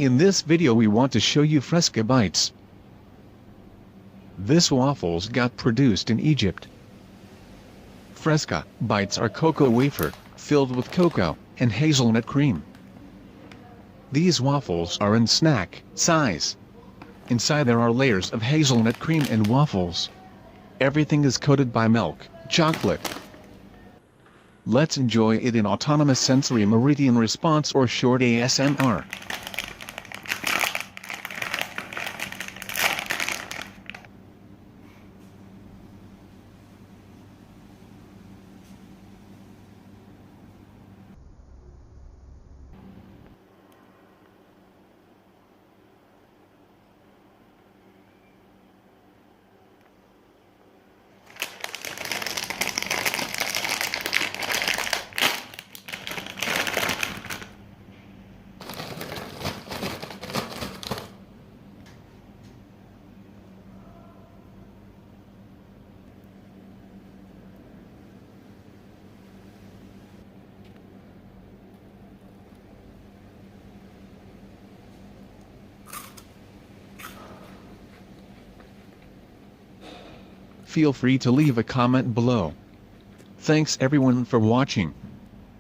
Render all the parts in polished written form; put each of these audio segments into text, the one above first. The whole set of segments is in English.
In this video we want to show you Freska bites. This waffles got produced in Egypt. Freska bites are cocoa wafer, filled with cocoa and hazelnut cream. These waffles are in snack size. Inside there are layers of hazelnut cream and waffles. Everything is coated by milk, chocolate. Let's enjoy it in autonomous sensory meridian response or short ASMR. Feel free to leave a comment below. Thanks everyone for watching.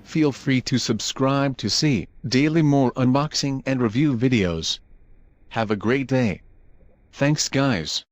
Feel free to subscribe to see daily more unboxing and review videos. Have a great day. Thanks guys.